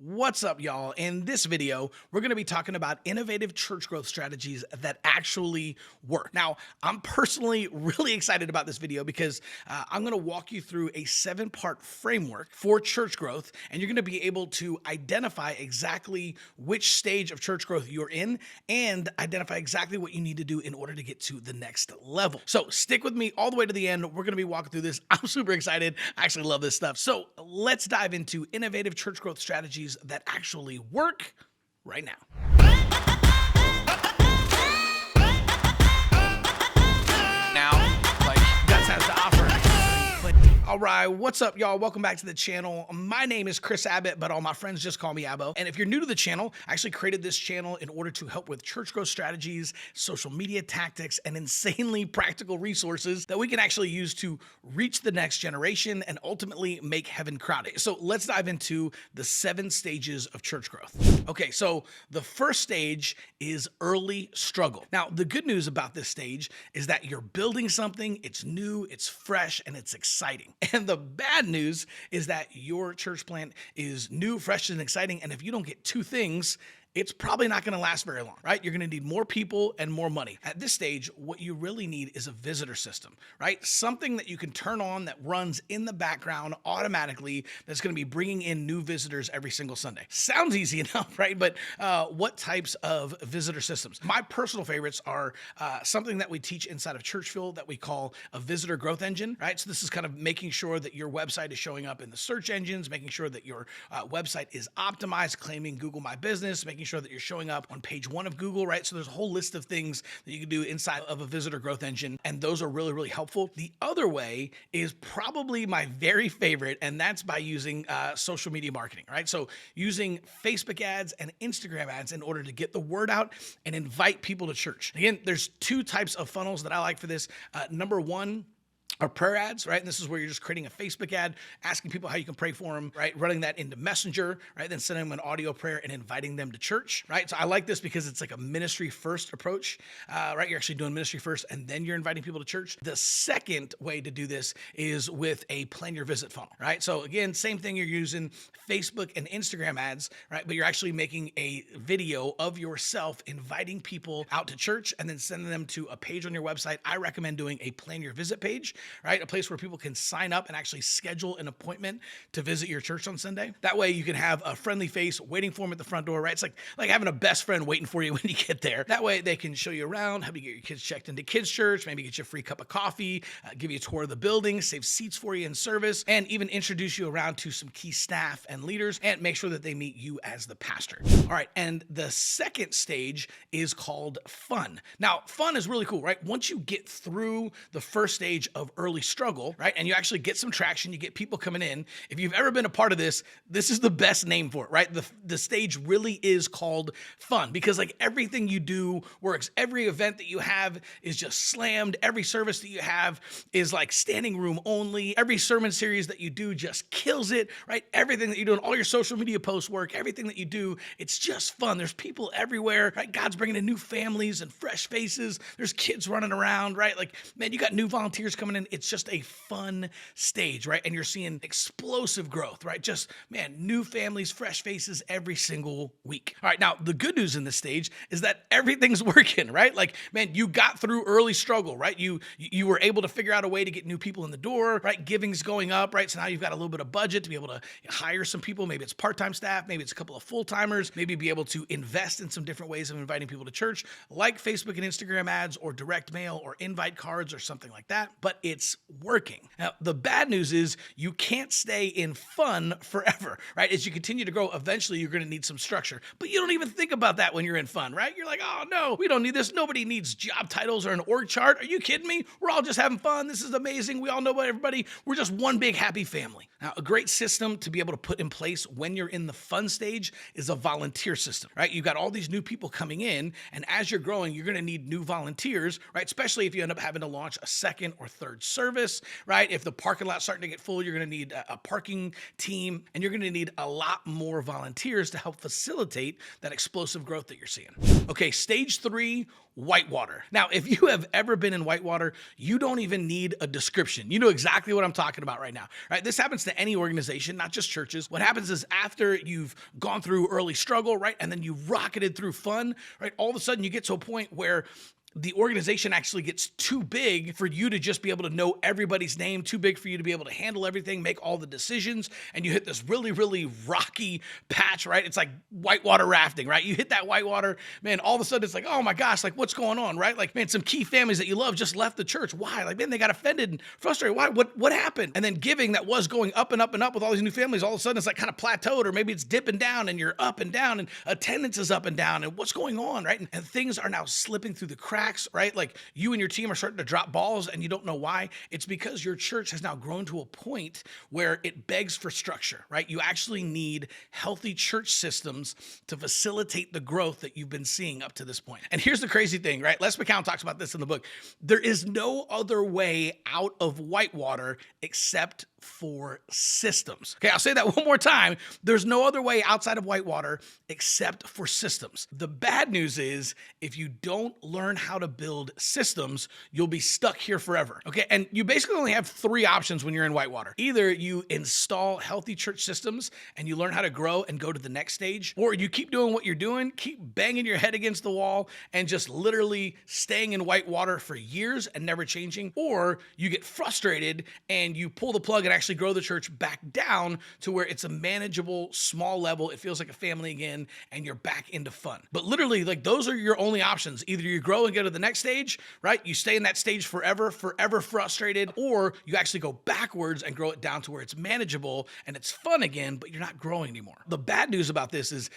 What's up, y'all? In this video, we're going to be talking about innovative church growth strategies that actually work. Now, I'm personally really excited about this video because I'm going to walk you through a 7-part framework for church growth, and you're going to be able to identify exactly which stage of church growth you're in and identify exactly what you need to do in order to get to the next level. So stick with me all the way to the end. We're going to be walking through this. I'm super excited. I actually love this stuff. So let's dive into innovative church growth strategies that actually work right now. Guts has to offer. All right, what's up, y'all? Welcome back to the channel. My name is Chris Abbott, but all my friends just call me Abbo. And if you're new to the channel, I actually created this channel in order to help with church growth strategies, social media tactics, and insanely practical resources that we can actually use to reach the next generation and ultimately make heaven crowded. So let's dive into the 7 stages of church growth. Okay, so the first stage is early struggle. Now, the good news about this stage is that you're building something, it's new, it's fresh, and it's exciting. And the bad news is that your church plant is new, fresh, and exciting. And if you don't get 2 things, it's probably not going to last very long, right? You're going to need more people and more money. At this stage, what you really need is a visitor system, right? Something that you can turn on that runs in the background automatically that's going to be bringing in new visitors every single Sunday. Sounds easy enough, right? But what types of visitor systems? My personal favorites are something that we teach inside of Churchville that we call a visitor growth engine, right? So this is kind of making sure that your website is showing up in the search engines, making sure that your website is optimized, claiming Google My Business, making sure that you're showing up on page 1 of Google, right? So there's a whole list of things that you can do inside of a visitor growth engine, and those are really, really helpful. The other way is probably my very favorite, and that's by using social media marketing, right? So using Facebook ads and Instagram ads in order to get the word out and invite people to church. Again, there's 2 types of funnels that I like for this. Number 1, are prayer ads, right? And this is where you're just creating a Facebook ad, asking people how you can pray for them, right? Running that into Messenger, right? Then sending them an audio prayer and inviting them to church, right? So I like this because it's like a ministry first approach, right? You're actually doing ministry first and then you're inviting people to church. The second way to do this is with a plan your visit funnel, right? So again, same thing, you're using Facebook and Instagram ads, right? But you're actually making a video of yourself inviting people out to church and then sending them to a page on your website. I recommend doing a plan your visit page, right? A place where people can sign up and actually schedule an appointment to visit your church on Sunday. That way you can have a friendly face waiting for them at the front door, right? It's like having a best friend waiting for you when you get there. That way they can show you around, help you get your kids checked into kids' church, maybe get you a free cup of coffee, give you a tour of the building, save seats for you in service, and even introduce you around to some key staff and leaders and make sure that they meet you as the pastor. All right, and the second stage is called fun. Now, fun is really cool, right? Once you get through the first stage of early struggle, right? And you actually get some traction, you get people coming in. If you've ever been a part of this, this is the best name for it, right? The stage really is called fun because like everything you do works. Every event that you have is just slammed. Every service that you have is like standing room only. Every sermon series that you do just kills it, right? Everything that you do and all your social media posts work, everything that you do, it's just fun. There's people everywhere, right? God's bringing in new families and fresh faces. There's kids running around, right? Like, man, you got new volunteers coming in. It's just a fun stage, right? And you're seeing explosive growth, right? Just, man, new families, fresh faces every single week. All right, now the good news in this stage is that everything's working, right? Like, man, you got through early struggle, right? You were able to figure out a way to get new people in the door, right? Giving's going up, right? So now you've got a little bit of budget to be able to hire some people. Maybe it's part-time staff, maybe it's a couple of full-timers, maybe be able to invest in some different ways of inviting people to church, like Facebook and Instagram ads or direct mail or invite cards or something like that, but it's working. Now, the bad news is you can't stay in fun forever, right? As you continue to grow, eventually you're going to need some structure, but you don't even think about that when you're in fun, right? You're like, oh no, we don't need this. Nobody needs job titles or an org chart. Are you kidding me? We're all just having fun. This is amazing. We all know about everybody. We're just one big happy family. Now, a great system to be able to put in place when you're in the fun stage is a volunteer system, right? You've got all these new people coming in, and as you're growing, you're going to need new volunteers, right? Especially if you end up having to launch a second or third church service, right? If the parking lot's starting to get full, you're going to need a parking team, and you're going to need a lot more volunteers to help facilitate that explosive growth that you're seeing. Okay, stage 3, Whitewater. Now, if you have ever been in Whitewater, you don't even need a description. You know exactly what I'm talking about right now, right? This happens to any organization, not just churches. What happens is after you've gone through early struggle, right, and then you rocketed through fun, right, all of a sudden you get to a point where the organization actually gets too big for you to just be able to know everybody's name, too big for you to be able to handle everything, make all the decisions, and you hit this really, really rocky patch, right? It's like whitewater rafting, right? You hit that whitewater, man, all of a sudden it's like, oh my gosh, like what's going on, right? Like, man, some key families that you love just left the church. Why? Like, man, they got offended and frustrated. Why? What happened? And then giving that was going up and up and up with all these new families, all of a sudden it's like kind of plateaued, or maybe it's dipping down and you're up and down and attendance is up and down, and what's going on, right? And things are now slipping through the cracks, right? Like you and your team are starting to drop balls and you don't know why. It's because your church has now grown to a point where it begs for structure, right? You actually need healthy church systems to facilitate the growth that you've been seeing up to this point. And here's the crazy thing, right? Les McCown talks about this in the book. There is no other way out of Whitewater except for systems. Okay, I'll say that one more time. There's no other way outside of Whitewater except for systems. The bad news is if you don't learn how to build systems, you'll be stuck here forever. Okay, and you basically only have 3 options when you're in Whitewater. Either you install healthy church systems and you learn how to grow and go to the next stage, or you keep doing what you're doing, keep banging your head against the wall and just literally staying in Whitewater for years and never changing, or you get frustrated and you pull the plug and actually grow the church back down to where it's a manageable, small level. It feels like a family again, and you're back into fun. But literally, like those are your only options. Either you grow and go to the next stage, right? You stay in that stage forever frustrated, or you actually go backwards and grow it down to where it's manageable and it's fun again, but you're not growing anymore. The bad news about this is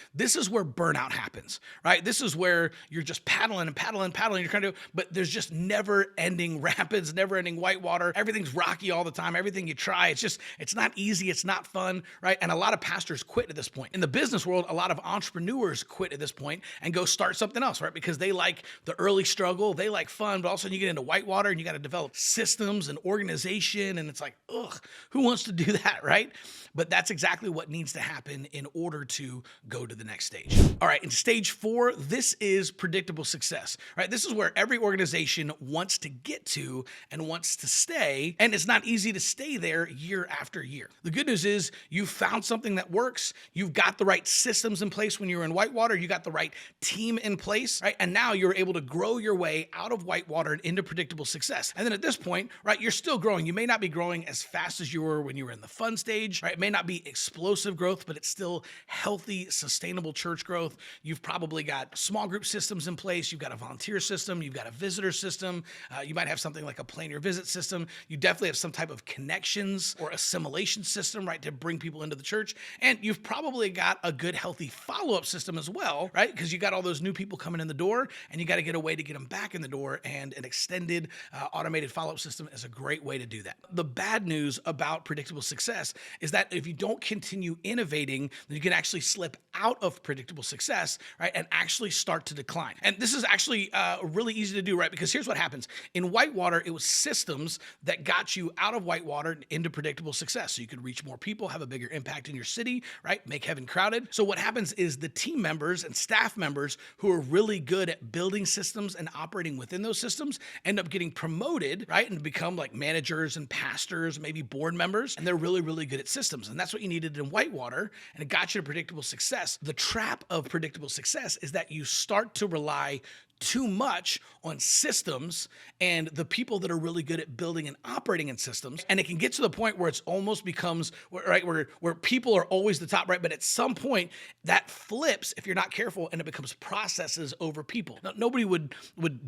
where burnout happens, right? This is where you're just paddling and paddling, you're trying to, but there's just never ending rapids, never ending whitewater. Everything's rocky all the time. Everything you try, it's not easy. It's not fun, right? And a lot of pastors quit at this point. In the business world, a lot of entrepreneurs quit at this point and go start something else, right? Because they like the early struggle, they like fun, but all of a sudden you get into whitewater and you got to develop systems and organization. And it's like, ugh, who wants to do that, right? But that's exactly what needs to happen in order to go to the next stage. All right, in stage 4, this is predictable success, right? This is where every organization wants to get to and wants to stay, and it's not easy to stay there year after year. The good news is you found something that works, you've got the right systems in place when you were in Whitewater, you got the right team in place, right? And now you're able to grow your way out of Whitewater and into predictable success. And then at this point, right, you're still growing. You may not be growing as fast as you were when you were in the fun stage, right? It may not be explosive growth, but it's still healthy, sustainable church growth. You've probably got small group systems in place. You've got a volunteer system. You've got a visitor system. You might have something like a plan your visit system. You definitely have some type of connections or assimilation system, right, to bring people into the church. And you've probably got a good, healthy follow-up system as well, right? Because you got all those new people coming in the door and you got to get a way to get them back in the door, and an extended automated follow-up system is a great way to do that. The bad news about predictable success is that if you don't continue innovating, then you can actually slip out of predictable success, right, and actually start to decline. And this is actually really easy to do, right? Because here's what happens. In Whitewater, it was systems that got you out of Whitewater into predictable success. So you could reach more people, have a bigger impact in your city, right? Make heaven crowded. So what happens is the team members and staff members who are really good at building systems and operating within those systems end up getting promoted, right? And become like managers and pastors, maybe board members, and they're really, really good at systems. And that's what you needed in Whitewater, and it got you to predictable success. The trap of predictable success is that you start to rely too much on systems and the people that are really good at building and operating in systems. And it can get to the point where it's almost becomes, right, where people are always the top, right? But at some point that flips if you're not careful, and it becomes processes over people. Now, nobody would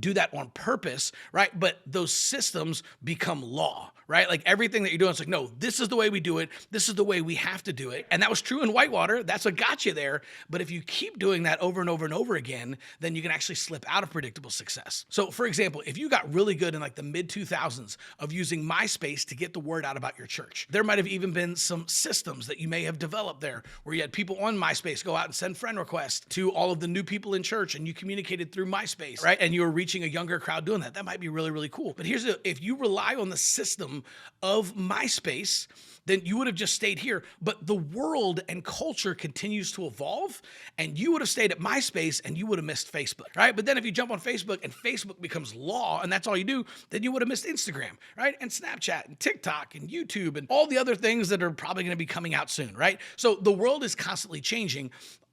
do that on purpose, right? But those systems become law, right? Like everything that you're doing, it's like, no, this is the way we do it. This is the way we have to do it. And that was true in Whitewater. That's what got you there. But if you keep doing that over and over and over again, then you can actually slip out of predictable success. So for example, if you got really good in like the mid 2000s of using MySpace to get the word out about your church, there might have even been some systems that you may have developed there where you had people on MySpace go out and send friend requests to all of the new people in church, and you communicated through MySpace, right? And you were reaching a younger crowd doing that. That might be really, really cool. But if you rely on the system of MySpace, then you would have just stayed here. But the world and culture continues to evolve, and you would have stayed at MySpace and you would have missed Facebook, right? But then if you jump on Facebook and Facebook becomes law and that's all you do, then you would have missed Instagram, right? And Snapchat and TikTok and YouTube and all the other things that are probably going to be coming out soon, right? So the world is constantly changing.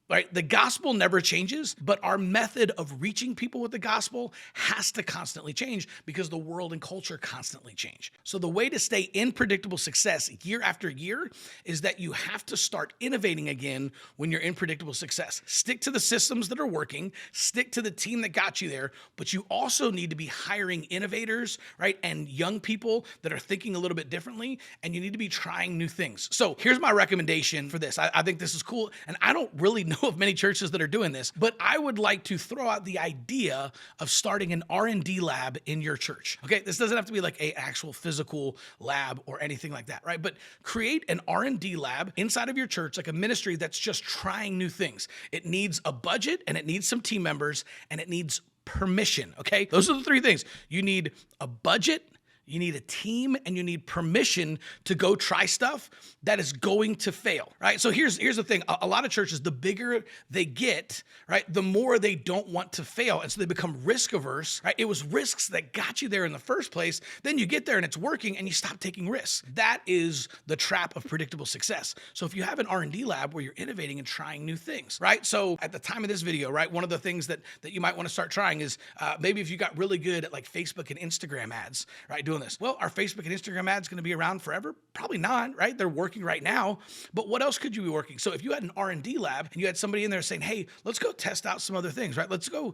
Right? The gospel never changes, but our method of reaching people with the gospel has to constantly change because the world and culture constantly change. So the way to stay in predictable success year after year is that you have to start innovating again when you're in predictable success. Stick to the systems that are working, stick to the team that got you there, but you also need to be hiring innovators, right? And young people that are thinking a little bit differently, and you need to be trying new things. So here's my recommendation for this. I think this is cool, and I don't really know of many churches that are doing this, but I would like to throw out the idea of starting an R&D lab in your church. Okay, this doesn't have to be like an actual physical lab or anything like that, right? But create an R&D lab inside of your church, like a ministry that's just trying new things. It needs a budget, and it needs some team members, and it needs permission, okay? Those are the three things. You need a budget, you need a team, and you need permission to go try stuff that is going to fail, right? So here's the thing. A lot of churches, the bigger they get, right, the more they don't want to fail. And so they become risk averse, right? It was risks that got you there in the first place. Then you get there and it's working and you stop taking risks. That is the trap of predictable success. So if you have an R&D lab where you're innovating and trying new things, right? So at the time of this video, right, one of the things that you might want to start trying is maybe if you got really good at like Facebook and Instagram ads, right, doing this. Well, are Facebook and Instagram ads going to be around forever? Probably not, right? They're working right now, but what else could you be working? So if you had an R&D lab and you had somebody in there saying, hey, let's go test out some other things, right? Let's go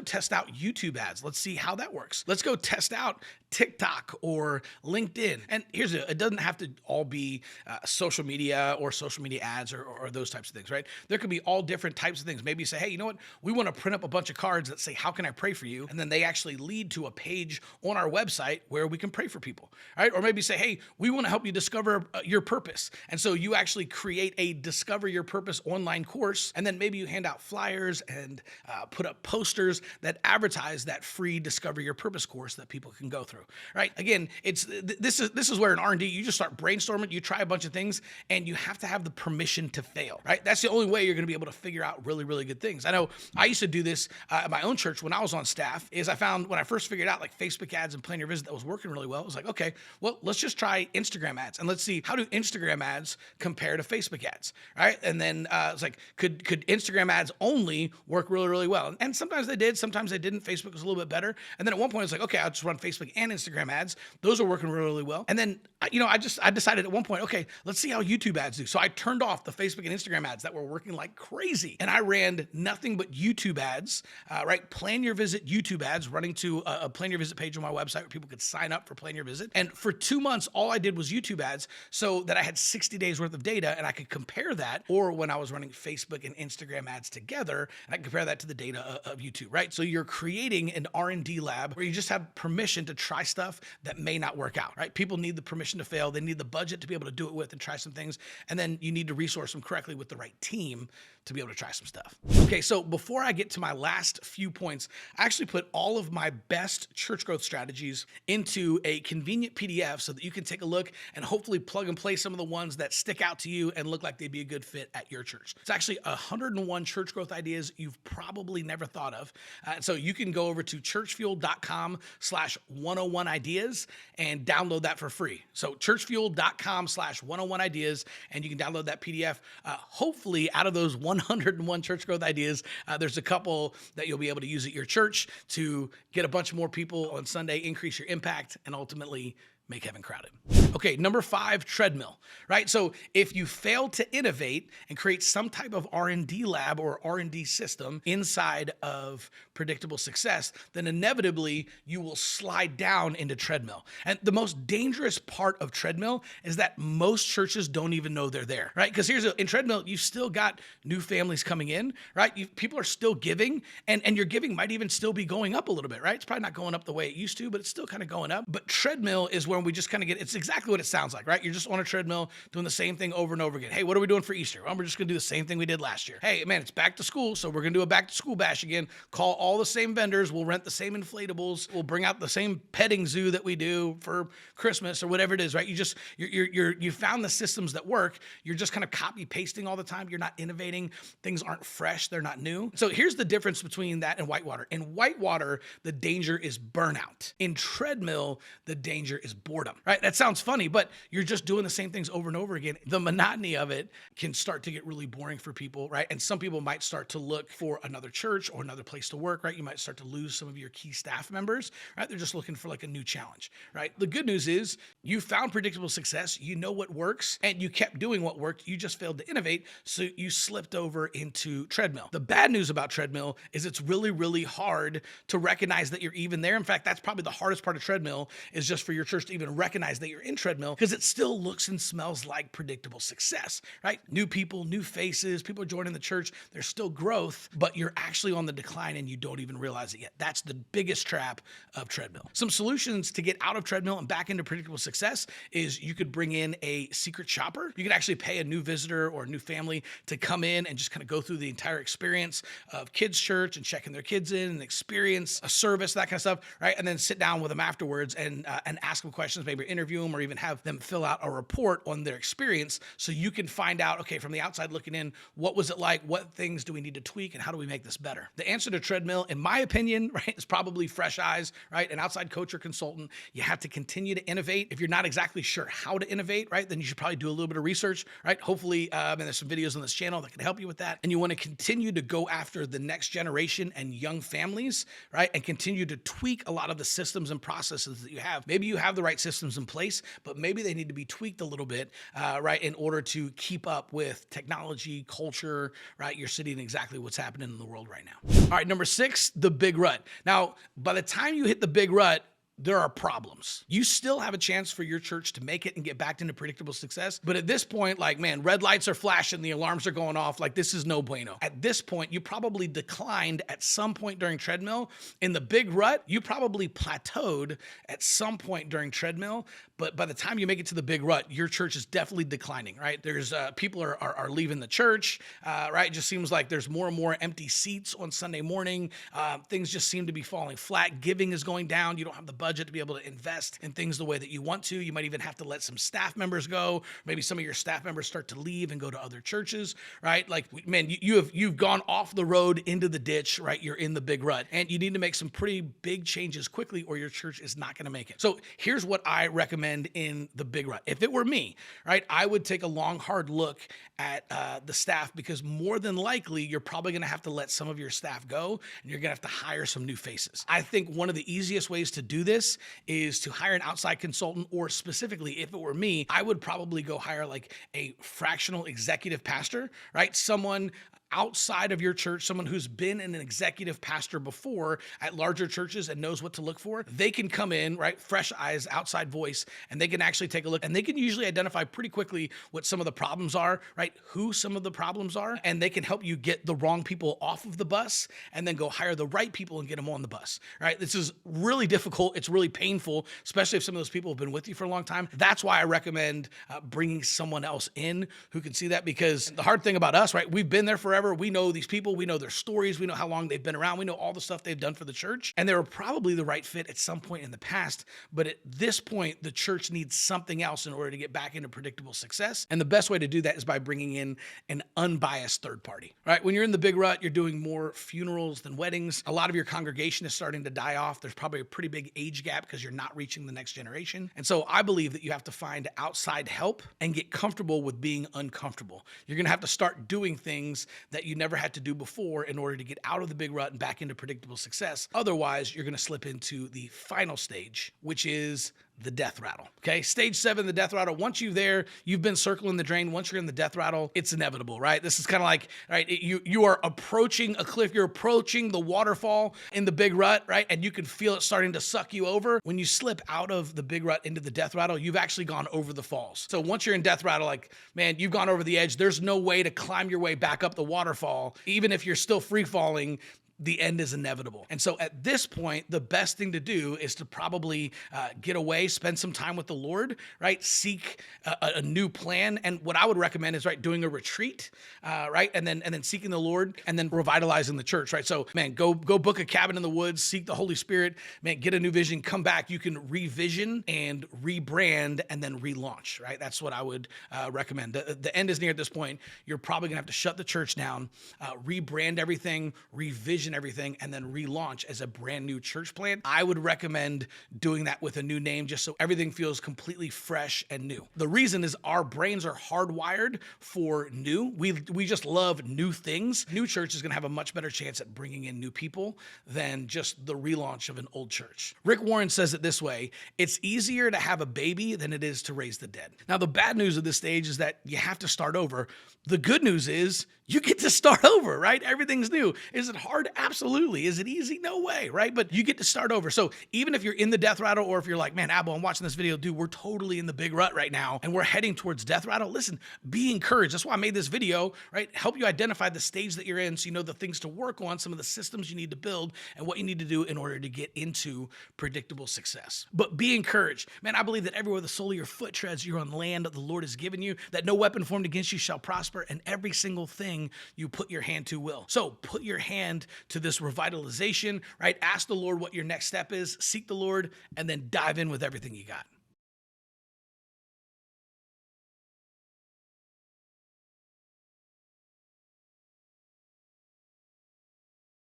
test out YouTube ads. Let's see how that works. Let's go test out TikTok or LinkedIn. And it doesn't have to all be social media or social media ads or those types of things, right? There could be all different types of things. Maybe you say, hey, you know what? We want to print up a bunch of cards that say, how can I pray for you? And then they actually lead to a page on our website where we can pray for people, right? Or maybe say, hey, we want to help you discover your purpose. And so you actually create a Discover Your Purpose online course, and then maybe you hand out flyers and put up posters that advertise that free Discover Your Purpose course that people can go through, right? Again, this is where in R&D, you just start brainstorming, you try a bunch of things, and you have to have the permission to fail, right? That's the only way you're going to be able to figure out really, really good things. I know I used to do this at my own church when I was on staff, is I found when I first figured out like Facebook ads and Plan Your Visit that was working really well, I was like, okay, well, let's just try Instagram ads and let's see how do Instagram ads compare to Facebook ads, right? And then it's like, could Instagram ads only work really, really well? And sometimes they did, sometimes they didn't. Facebook was a little bit better. And then at one point it's like, okay, I'll just run Facebook and Instagram ads. Those are working really, really well. And then, I decided at one point, okay, let's see how YouTube ads do. So I turned off the Facebook and Instagram ads that were working like crazy. And I ran nothing but YouTube ads, right? Plan Your Visit YouTube ads running to a Plan Your Visit page on my website where people could sign up for Plan Your Visit. And for 2 months, all I did was YouTube ads so that I had 60 days worth of data and I could compare that, or when I was running Facebook and Instagram ads together, and I could compare that to the data of YouTube, right? So you're creating an R&D lab where you just have permission to try stuff that may not work out, right? People need the permission to fail. They need the budget to be able to do it with and try some things. And then you need to resource them correctly with the right team to be able to try some stuff. Okay, so before I get to my last few points, I actually put all of my best church growth strategies into a convenient PDF so that you can take a look and hopefully plug and play some of the ones that stick out to you and look like they'd be a good fit at your church. It's actually 101 church growth ideas you've probably never thought of. So you can go over to churchfuel.com/101 ideas and download that for free. So churchfuel.com/101 ideas, and you can download that PDF. Hopefully out of those 101 church growth ideas, there's a couple that you'll be able to use at your church to get a bunch more people on Sunday, increase your impact, and ultimately make heaven crowded. Okay, number 5, treadmill, right? So if you fail to innovate and create some type of R&D lab or R&D system inside of predictable success, then inevitably you will slide down into treadmill. And the most dangerous part of treadmill is that most churches don't even know they're there, right? Because in treadmill, you've still got new families coming in, right? People are still giving, and your giving might even still be going up a little bit, right? It's probably not going up the way it used to, but it's still kind of going up. But treadmill is where we just kind of it's exactly what it sounds like, right? You're just on a treadmill doing the same thing over and over again. Hey, what are we doing for Easter? Well, we're just gonna do the same thing we did last year. Hey, man, it's back to school, so we're gonna do a back to school bash again. Call all the same vendors. We'll rent the same inflatables. We'll bring out the same petting zoo that we do for Christmas or whatever it is, right? You found the systems that work. You're just kind of copy pasting all the time. You're not innovating. Things aren't fresh. They're not new. So here's the difference between that and Whitewater. In Whitewater, the danger is burnout. In treadmill, the danger is boredom, right? That sounds funny, but you're just doing the same things over and over again. The monotony of it can start to get really boring for people, right? And some people might start to look for another church or another place to work, right? You might start to lose some of your key staff members, right? They're just looking for like a new challenge, right? The good news is you found predictable success, you know what works, and you kept doing what worked. You just failed to innovate, so you slipped over into treadmill. The bad news about treadmill is it's really, really hard to recognize that you're even there. In fact, that's probably the hardest part of treadmill, is just for your church to even recognize that you're in treadmill, because it still looks and smells like predictable success, right? New people, new faces, people are joining the church. There's still growth, but you're actually on the decline and you don't even realize it yet. That's the biggest trap of treadmill. Some solutions to get out of treadmill and back into predictable success is you could bring in a secret shopper. You could actually pay a new visitor or a new family to come in and just kind of go through the entire experience of kids' church and checking their kids in and experience a service, that kind of stuff, right? And then sit down with them afterwards and ask them questions, maybe interview them, or even have them fill out a report on their experience, so you can find out, okay, from the outside looking in, what was it like? What things do we need to tweak, and how do we make this better? The answer to treadmill, in my opinion, right, is probably fresh eyes, right? An outside coach or consultant. You have to continue to innovate. If you're not exactly sure how to innovate, right, then you should probably do a little bit of research, right? Hopefully, and there's some videos on this channel that can help you with that. And you want to continue to go after the next generation and young families, right? And continue to tweak a lot of the systems and processes that you have. Maybe you have the right systems in place, but maybe they need to be tweaked a little bit, right, in order to keep up with technology, culture, right? You're seeing exactly what's happening in the world right now. All right, number 6, the big rut. Now, by the time you hit the big rut, there are problems. You still have a chance for your church to make it and get back into predictable success. But at this point, like, man, red lights are flashing, the alarms are going off. Like, this is no bueno. At this point, you probably declined at some point during treadmill. In the big rut, you probably plateaued at some point during treadmill. But by the time you make it to the big rut, your church is definitely declining, right? There's people are leaving the church, right? It just seems like there's more and more empty seats on Sunday morning. Things just seem to be falling flat. Giving is going down. You don't have the budget to be able to invest in things the way that you want to. You might even have to let some staff members go. Maybe some of your staff members start to leave and go to other churches, right? Like, man, you've gone off the road into the ditch, right? You're in the big rut, and you need to make some pretty big changes quickly, or your church is not going to make it. So here's what I recommend in the big rut. If it were me, right, I would take a long, hard look at the staff, because more than likely, you're probably going to have to let some of your staff go, and you're going to have to hire some new faces. I think one of the easiest ways to do this is to hire an outside consultant, or specifically, if it were me, I would probably go hire like a fractional executive pastor, right? Someone outside of your church, someone who's been an executive pastor before at larger churches and knows what to look for. They can come in, right? Fresh eyes, outside voice, and they can actually take a look, and they can usually identify pretty quickly what some of the problems are, right? Who some of the problems are, and they can help you get the wrong people off of the bus and then go hire the right people and get them on the bus, right? This is really difficult. It's really painful, especially if some of those people have been with you for a long time. That's why I recommend bringing someone else in who can see that, because the hard thing about us, right? We've been there forever. We know these people, we know their stories, we know how long they've been around, we know all the stuff they've done for the church, and they were probably the right fit at some point in the past, but at this point, the church needs something else in order to get back into predictable success, and the best way to do that is by bringing in an unbiased third party, right? When you're in the big rut, you're doing more funerals than weddings. A lot of your congregation is starting to die off. There's probably a pretty big age gap because you're not reaching the next generation, and so I believe that you have to find outside help and get comfortable with being uncomfortable. You're gonna have to start doing things that you never had to do before in order to get out of the big rut and back into predictable success. Otherwise, you're going to slip into the final stage, which is the death rattle. Okay, stage 7, the death rattle. Once you're there, you've been circling the drain. Once you're in the death rattle, it's inevitable, right? This is kind of like, right, you are approaching a cliff. You're approaching the waterfall in the big rut, right? And you can feel it starting to suck you over. When you slip out of the big rut into the death rattle, you've actually gone over the falls. So once you're in death rattle, like, man, you've gone over the edge. There's no way to climb your way back up the waterfall. Even if you're still free falling, the end is inevitable. And so at this point, the best thing to do is to probably get away, spend some time with the Lord, right? Seek a new plan. And what I would recommend is, right, doing a retreat, right? And then seeking the Lord and then revitalizing the church, right? So, man, go book a cabin in the woods, seek the Holy Spirit, man, get a new vision, come back. You can revision and rebrand and then relaunch, right? That's what I would recommend. The end is near at this point. You're probably gonna have to shut the church down, rebrand everything, revision everything, and then relaunch as a brand new church plant. I would recommend doing that with a new name just so everything feels completely fresh and new. The reason is our brains are hardwired for new. We just love new things. New church is going to have a much better chance at bringing in new people than just the relaunch of an old church. Rick Warren says it this way: it's easier to have a baby than it is to raise the dead. Now, the bad news of this stage is that you have to start over. The good news is you get to start over, right? Everything's new. Is it hard? Absolutely. Is it easy? No way, right? But you get to start over. So even if you're in the death rattle, or if you're like, man, Abel, I'm watching this video, dude, we're totally in the big rut right now and we're heading towards death rattle. Listen, be encouraged. That's why I made this video, right? Help you identify the stage that you're in so you know the things to work on, some of the systems you need to build, and what you need to do in order to get into predictable success. But be encouraged. Man, I believe that everywhere the sole of your foot treads, you're on land that the Lord has given you, that no weapon formed against you shall prosper, and every single thing you put your hand to will. So put your hand to this revitalization, right? Ask the Lord what your next step is, seek the Lord, and then dive in with everything you got.